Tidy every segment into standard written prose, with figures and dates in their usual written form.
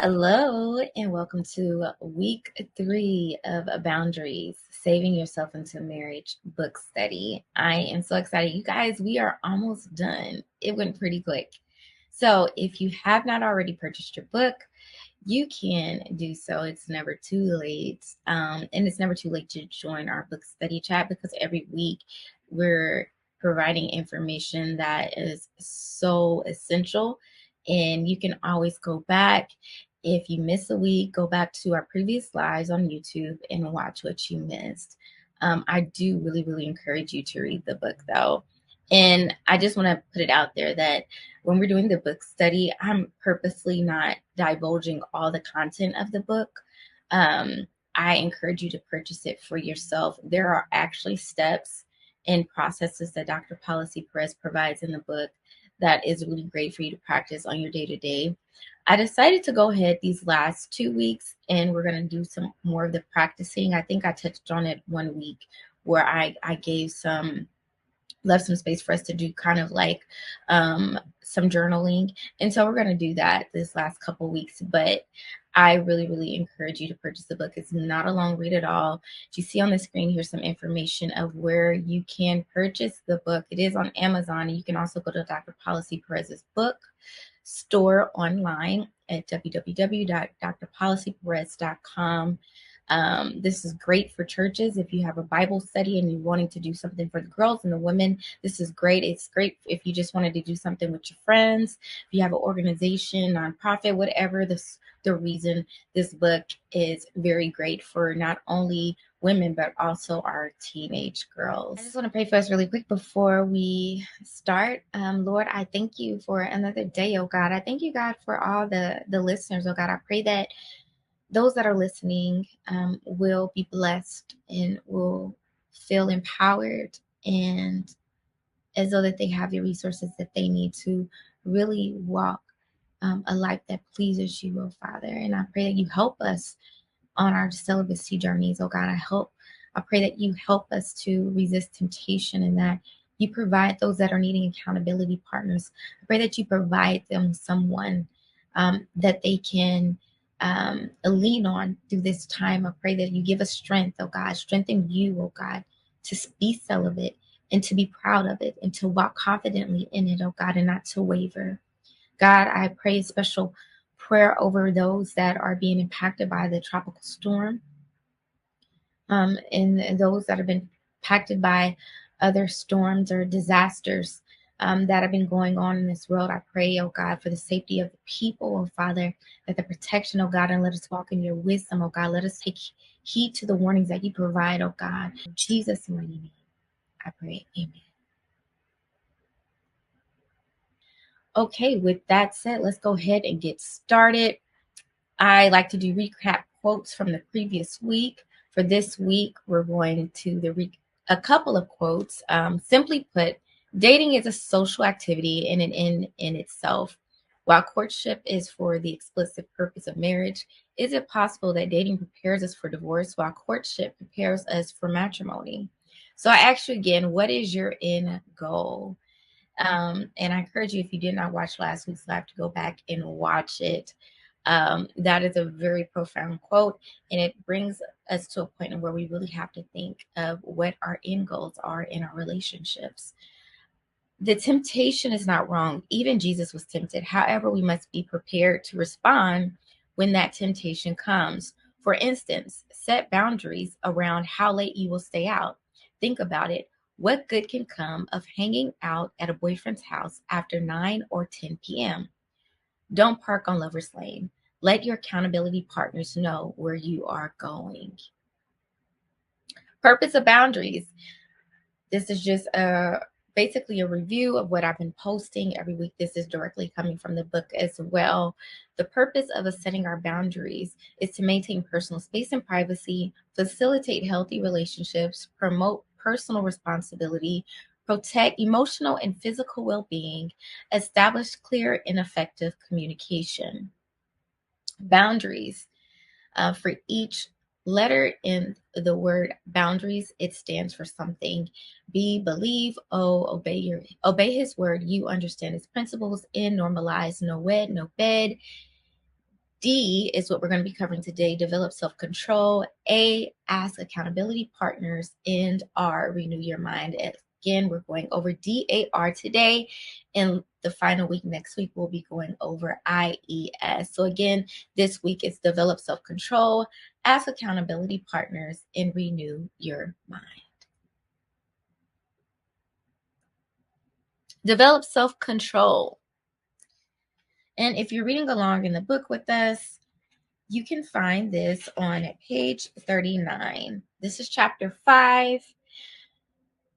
Hello, and welcome to week 3 of Boundaries, Saving Yourself into Marriage book study. I am so excited. You guys, we are almost done. It went pretty quick. So, if you have not already purchased your book, you can do so. It's never too late. And it's never too late to join our book study chat because every week we're providing information that is so essential. And you can always go back. If you miss a week, go back to our previous lives on YouTube and watch what you missed. I do really encourage you to read the book though. And I just want to put it out there that when we're doing the book study, I'm purposely not divulging all the content of the book. I encourage you to purchase it for yourself. There are actually steps and processes that Dr. Paula C. Perez provides in the book that is really great for you to practice on your day-to-day. I decided to go ahead these last 2 weeks and we're going to do some more of the practicing. I think I touched on it one week where I gave left some space for us to do kind of like some journaling. And so we're going to do that this last couple weeks. But I really encourage you to purchase the book. It's not a long read at all. You see on the screen here some information of where you can purchase the book. It is on Amazon. And you can also go to Dr. Paula C. Perez's book store online at www.drpolicyperez.com. This is great for churches. If you have a Bible study and you're wanting to do something for the girls and the women, this is great. It's great if you just wanted to do something with your friends. If you have an organization, nonprofit, whatever the reason, this book is very great for not only women, but also our teenage girls. I just want to pray for us really quick before we start. Lord, I thank you for another day, oh God. I thank you, God, for all the listeners, oh God. I pray that those that are listening will be blessed and will feel empowered and as though that they have the resources that they need to really walk a life that pleases you, oh Father. And I pray that you help us on our celibacy journeys, oh God. I pray that you help us to resist temptation and that you provide those that are needing accountability partners. I pray that you provide them someone that they can lean on through this time. I pray that you give us strength, oh God, strengthen you, oh God, to be celibate and to be proud of it and to walk confidently in it, oh God, and not to waver. God, I pray a special prayer over those that are being impacted by the tropical storm and those that have been impacted by other storms or disasters that have been going on in this world. I pray, oh God, for the safety of the people, oh Father, that the protection, oh God, and let us walk in your wisdom, oh God. Let us take heed to the warnings that you provide, oh God. In Jesus' mighty name, I pray, amen. Okay, with that said, let's go ahead and get started. I like to do recap quotes from the previous week. For this week, we're going to a couple of quotes. Simply put, dating is a social activity and an end in itself. While courtship is for the explicit purpose of marriage, is it possible that dating prepares us for divorce while courtship prepares us for matrimony? So I ask you again, what is your end goal? And I encourage you, if you did not watch last week's live, to go back and watch it. That is a very profound quote, and it brings us to a point where we really have to think of what our end goals are in our relationships. The temptation is not wrong. Even Jesus was tempted. However, we must be prepared to respond when that temptation comes. For instance, set boundaries around how late you will stay out. Think about it. What good can come of hanging out at a boyfriend's house after 9 or 10 p.m.? Don't park on Lover's Lane. Let your accountability partners know where you are going. Purpose of boundaries. This is just basically a review of what I've been posting every week. This is directly coming from the book as well. The purpose of us setting our boundaries is to maintain personal space and privacy, facilitate healthy relationships, promote personal responsibility, protect emotional and physical well-being, establish clear and effective communication. Boundaries. For each letter in the word boundaries, it stands for something. B, believe. O, obey his word. You understand his principles. N, normalize. No wed, no bed. D is what we're going to be covering today: develop self-control. A, ask accountability partners. And R, renew your mind. Again, we're going over DAR today. And the final week next week, we'll be going over IES. So again, this week is develop self-control, ask accountability partners, and renew your mind. Develop self-control. And if you're reading along in the book with us, you can find this on page 39. This is chapter 5.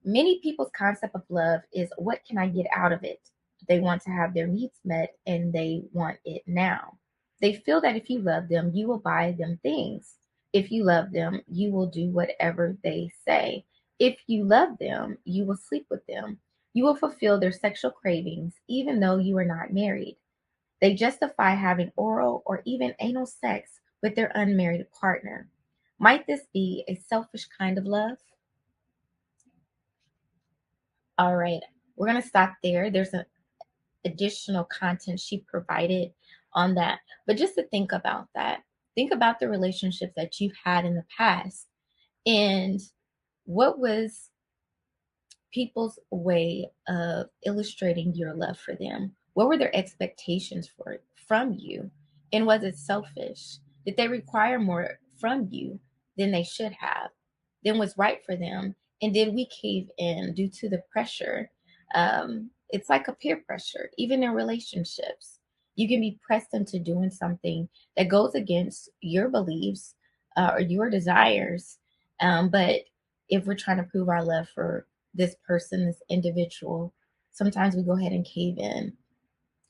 Many people's concept of love is, what can I get out of it? They want to have their needs met and they want it now. They feel that if you love them, you will buy them things. If you love them, you will do whatever they say. If you love them, you will sleep with them. You will fulfill their sexual cravings, even though you are not married. They justify having oral or even anal sex with their unmarried partner. Might this be a selfish kind of love? All right, we're going to stop there. There's an additional content she provided on that. But just to think about that, think about the relationships that you've had in the past and what was people's way of illustrating your love for them. What were their expectations from you? And was it selfish? Did they require more from you than they should have, than was right for them? And did we cave in due to the pressure? It's like a peer pressure, even in relationships. You can be pressed into doing something that goes against your beliefs or your desires. But if we're trying to prove our love for this person, this individual, sometimes we go ahead and cave in.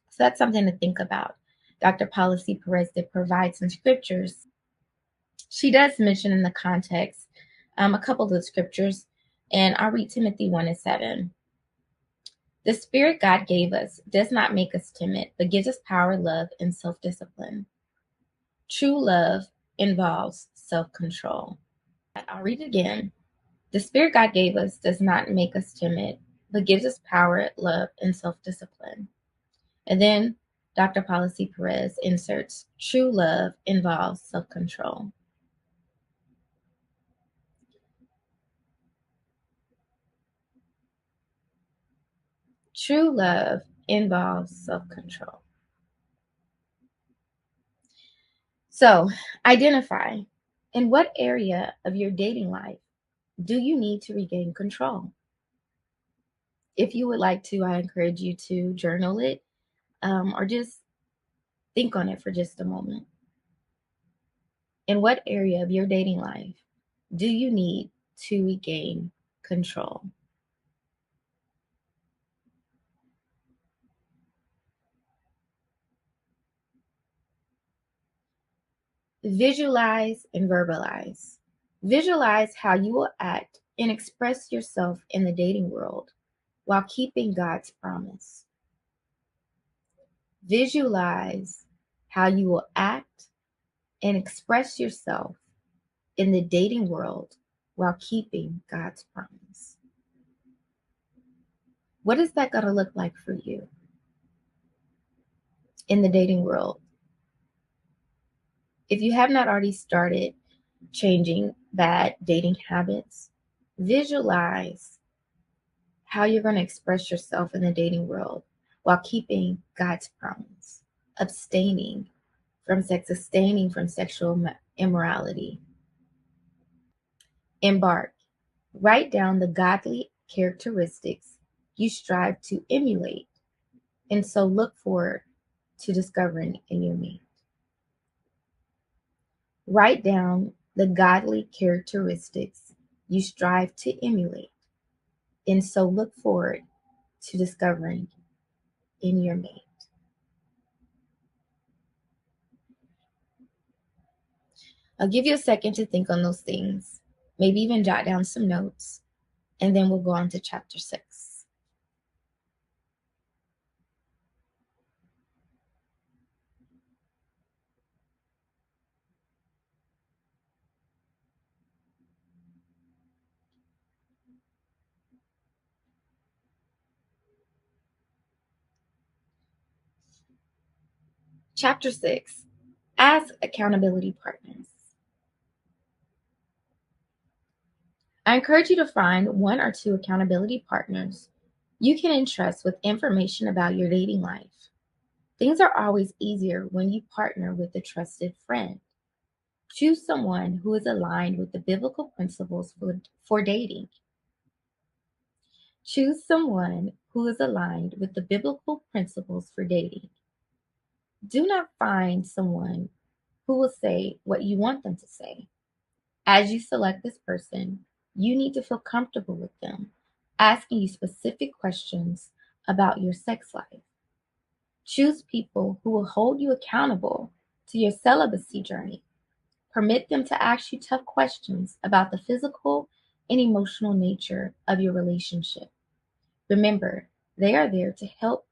So that's something to think about. Dr. Paula C. Perez did provide some scriptures. She does mention in the context a couple of the scriptures, and I'll read Timothy 1:7. The Spirit God gave us does not make us timid, but gives us power, love, and self-discipline. True love involves self-control. I'll read it again. The Spirit God gave us does not make us timid, but gives us power, love, and self-discipline. And then Dr. Paula C. Perez inserts, true love involves self-control. True love involves self-control. So identify, in what area of your dating life do you need to regain control? If you would like to, I encourage you to journal it or just think on it for just a moment. In what area of your dating life do you need to regain control? Visualize and verbalize. Visualize how you will act and express yourself in the dating world while keeping God's promise. Visualize how you will act and express yourself in the dating world while keeping God's promise. What is that going to look like for you in the dating world? If you have not already started changing bad dating habits, visualize how you're going to express yourself in the dating world while keeping God's promise, abstaining from sex, abstaining from sexual immorality. Embark. Write down the godly characteristics you strive to emulate, and so look forward to discovering a new me. Write down the godly characteristics you strive to emulate, and so look forward to discovering in your mate. I'll give you a second to think on those things, maybe even jot down some notes, and then we'll go on to chapter 6. Chapter 6, Ask accountability partners. I encourage you to find one or two accountability partners you can entrust with information about your dating life. Things are always easier when you partner with a trusted friend. Choose someone who is aligned with the biblical principles for dating. Choose someone who is aligned with the biblical principles for dating. Do not find someone who will say what you want them to say. As you select this person, you need to feel comfortable with them, asking you specific questions about your sex life. Choose people who will hold you accountable to your celibacy journey. Permit them to ask you tough questions about the physical and emotional nature of your relationship. Remember, they are there to help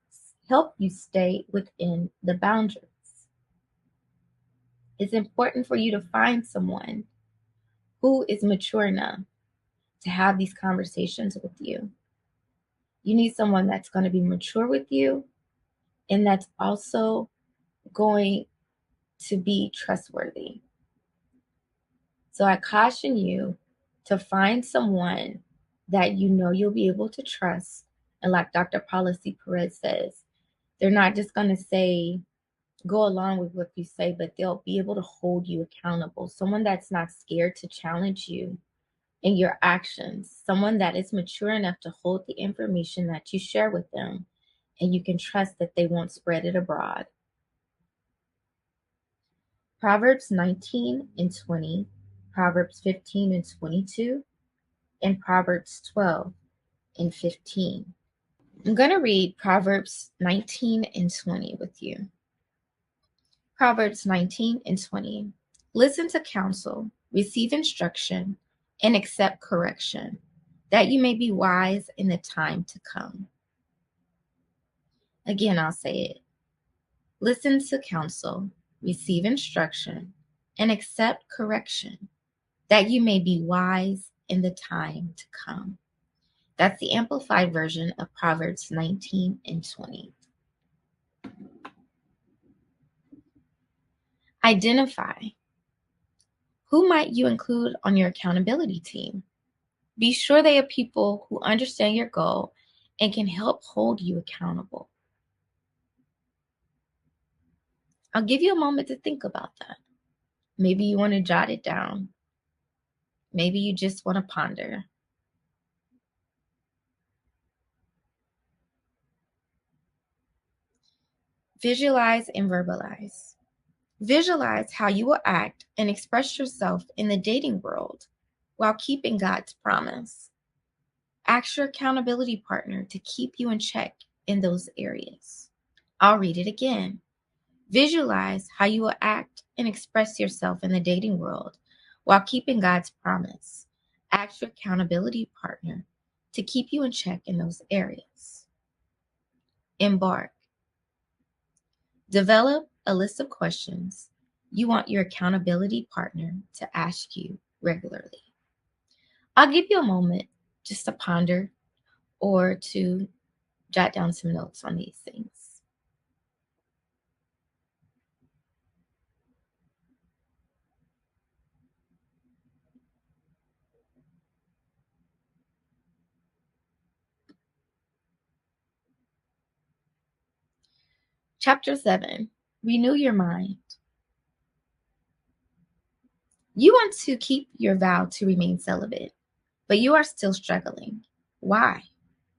you stay within the boundaries. It's important for you to find someone who is mature enough to have these conversations with you. You need someone that's going to be mature with you and that's also going to be trustworthy. So I caution you to find someone that you know you'll be able to trust. And like Dr. Paula C. Perez says, they're not just going to say, go along with what you say, but they'll be able to hold you accountable. Someone that's not scared to challenge you in your actions. Someone that is mature enough to hold the information that you share with them, and you can trust that they won't spread it abroad. Proverbs 19 and 20, Proverbs 15 and 22, and Proverbs 12 and 15. I'm going to read Proverbs 19 and 20 with you. Proverbs 19 and 20. Listen to counsel, receive instruction, and accept correction, that you may be wise in the time to come. Again, I'll say it. Listen to counsel, receive instruction, and accept correction, that you may be wise in the time to come. That's the amplified version of Proverbs 19 and 20. Identify. Who might you include on your accountability team? Be sure they are people who understand your goal and can help hold you accountable. I'll give you a moment to think about that. Maybe you want to jot it down. Maybe you just want to ponder. Visualize and verbalize. Visualize how you will act and express yourself in the dating world while keeping God's promise. Ask your accountability partner to keep you in check in those areas. I'll read it again. Visualize how you will act and express yourself in the dating world while keeping God's promise. Ask your accountability partner to keep you in check in those areas. Embark. Develop a list of questions you want your accountability partner to ask you regularly. I'll give you a moment just to ponder or to jot down some notes on these things. Chapter 7, Renew Your Mind. You want to keep your vow to remain celibate, but you are still struggling. Why?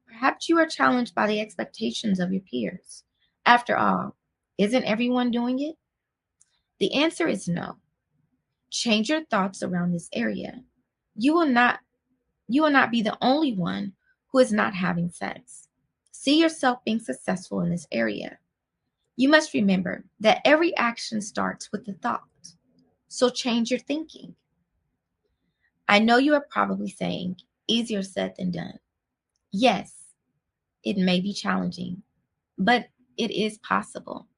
Perhaps you are challenged by the expectations of your peers. After all, isn't everyone doing it? The answer is no. Change your thoughts around this area. You will not be the only one who is not having sex. See yourself being successful in this area. You must remember that every action starts with a thought. So change your thinking. I know you are probably saying, easier said than done. Yes, it may be challenging, but it is possible.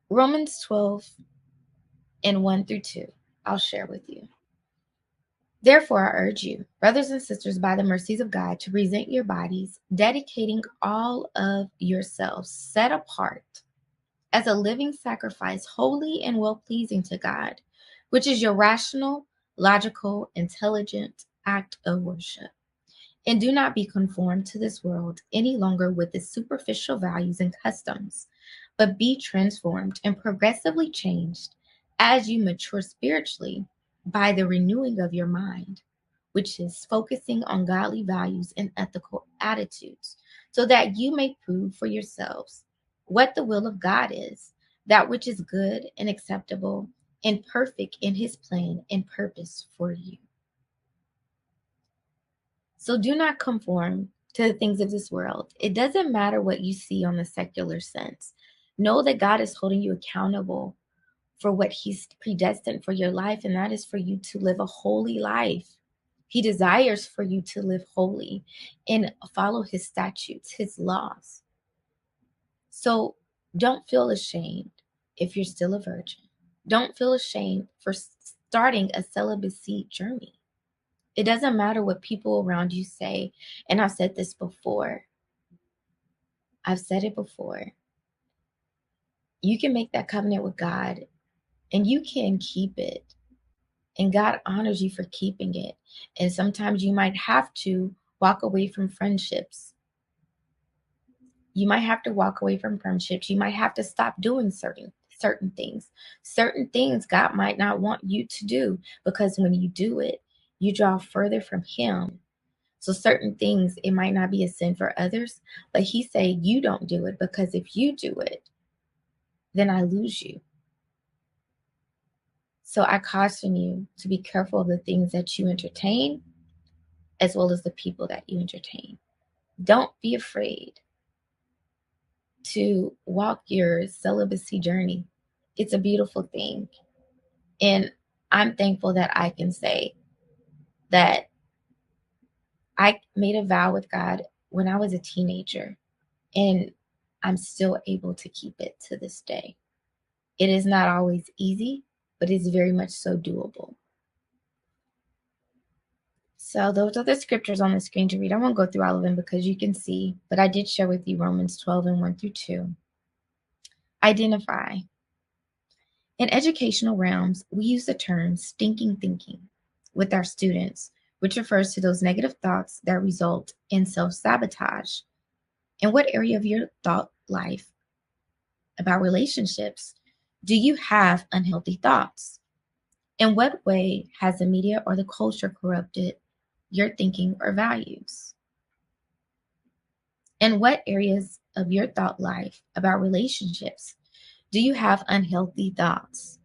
Romans 12 and 1 through 2, I'll share with you. Therefore, I urge you, brothers and sisters, by the mercies of God, to present your bodies, dedicating all of yourselves, set apart as a living sacrifice, holy and well-pleasing to God, which is your rational, logical, intelligent act of worship. And do not be conformed to this world any longer with its superficial values and customs, but be transformed and progressively changed as you mature spiritually by the renewing of your mind, which is focusing on godly values and ethical attitudes, so that you may prove for yourselves what the will of God is, that which is good and acceptable and perfect in his plan and purpose for you. So do not conform to the things of this world. It doesn't matter what you see on the secular sense. Know that God is holding you accountable for what he's predestined for your life, and that is for you to live a holy life. He desires for you to live holy and follow his statutes, his laws. So don't feel ashamed if you're still a virgin. Don't feel ashamed for starting a celibacy journey. It doesn't matter what people around you say. And I've said this before. I've said it before. You can make that covenant with God and you can keep it. And God honors you for keeping it. And sometimes you might have to walk away from friendships. You might have to walk away from friendships. You might have to stop doing certain things. Certain things God might not want you to do, because when you do it, you draw further from him. So certain things, it might not be a sin for others, but he say you don't do it, because if you do it, then I lose you. So I caution you to be careful of the things that you entertain, as well as the people that you entertain. Don't be afraid to walk your celibacy journey. It's a beautiful thing. And I'm thankful that I can say that I made a vow with God when I was a teenager, and I'm still able to keep it to this day. It is not always easy, but it's very much so doable. So those are the scriptures on the screen to read. I won't go through all of them because you can see, but I did share with you Romans 12 and 1 through 2. Identify. In educational realms, we use the term stinking thinking with our students, which refers to those negative thoughts that result in self-sabotage. In what area of your thought life about relationships do you have unhealthy thoughts? In what way has the media or the culture corrupted your thinking or values? In what areas of your thought life about relationships do you have unhealthy thoughts?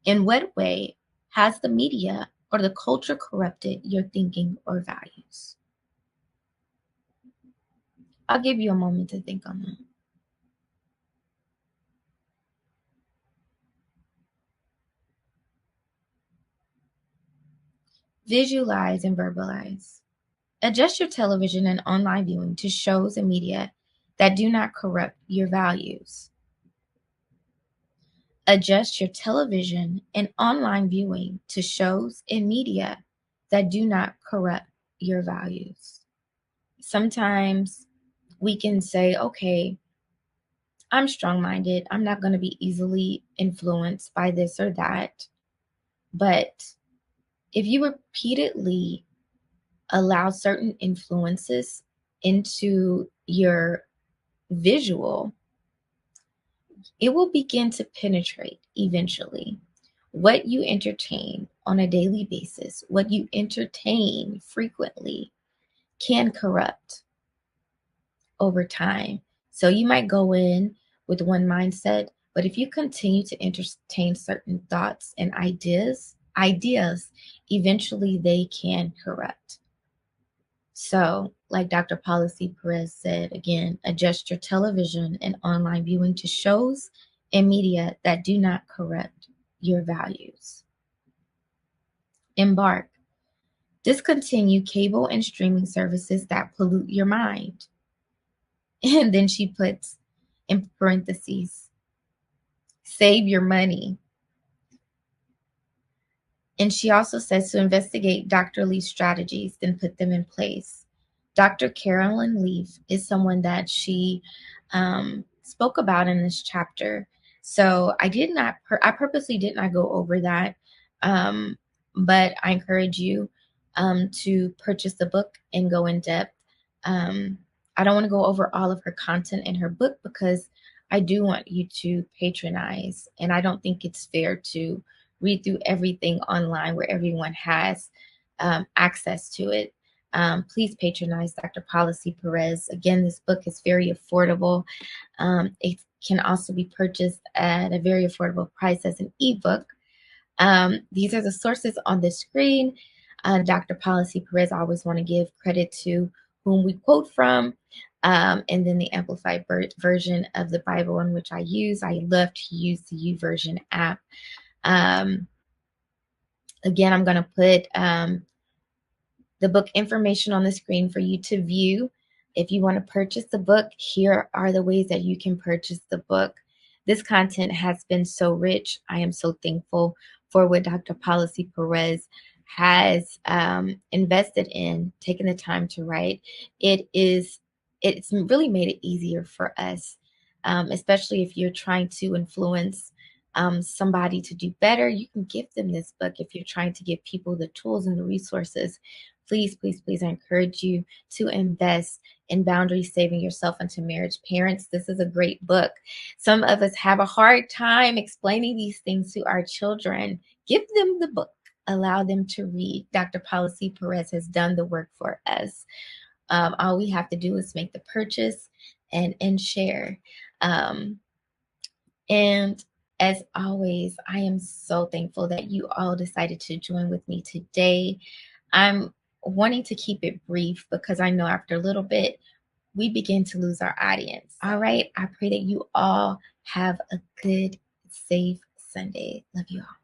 In what way has the media or the culture corrupted your thinking or values? I'll give you a moment to think on that. Visualize and verbalize. Adjust your television and online viewing to shows and media that do not corrupt your values. Adjust your television and online viewing to shows and media that do not corrupt your values. Sometimes we can say, okay, I'm strong-minded. I'm not going to be easily influenced by this or that. But if you repeatedly allow certain influences into your visual, it will begin to penetrate eventually. What you entertain on a daily basis, what you entertain frequently, can corrupt over time. So you might go in with one mindset, but if you continue to entertain certain thoughts and ideas, eventually they can corrupt. So, like Dr. Paula C. Perez said, again, adjust your television and online viewing to shows and media that do not corrupt your values. Embark. Discontinue cable and streaming services that pollute your mind. And then she puts in parentheses, save your money. And she also says to investigate Dr. Leaf's strategies, then put them in place. Dr. Carolyn Leaf is someone that she spoke about in this chapter. So I purposely did not go over that. Um, but I encourage you to purchase the book and go in depth. Um, I don't want to go over all of her content in her book because I do want you to patronize, and I don't think it's fair to read through everything online where everyone has access to it. Please patronize Dr. Paula C. Perez. Again, this book is very affordable. It can also be purchased at a very affordable price as an ebook. These are the sources on the screen. Dr. Paula C. Perez, I always want to give credit to whom we quote from. And then the amplified version of the Bible in which I use. I love to use the YouVersion app. Again, I'm going to put the book information on the screen for you to view. If you want to purchase the book, here are the ways that you can purchase the book. This content has been so rich. I am so thankful for what Dr. Paula C. Perez has invested in, taking the time to write. It's really made it easier for us, especially if you're trying to influence somebody to do better. You can give them this book. If you're trying to give people the tools and the resources, please, please, please, I encourage you to invest in Boundaries, Saving Yourself into Marriage. Parents, this is a great book. Some of us have a hard time explaining these things to our children. Give them the book. Allow them to read. Dr. Paula C. Perez has done the work for us. All we have to do is make the purchase and share. And as always, I am so thankful that you all decided to join with me today. I'm wanting to keep it brief because I know after a little bit, we begin to lose our audience. All right. I pray that you all have a good, safe Sunday. Love you all.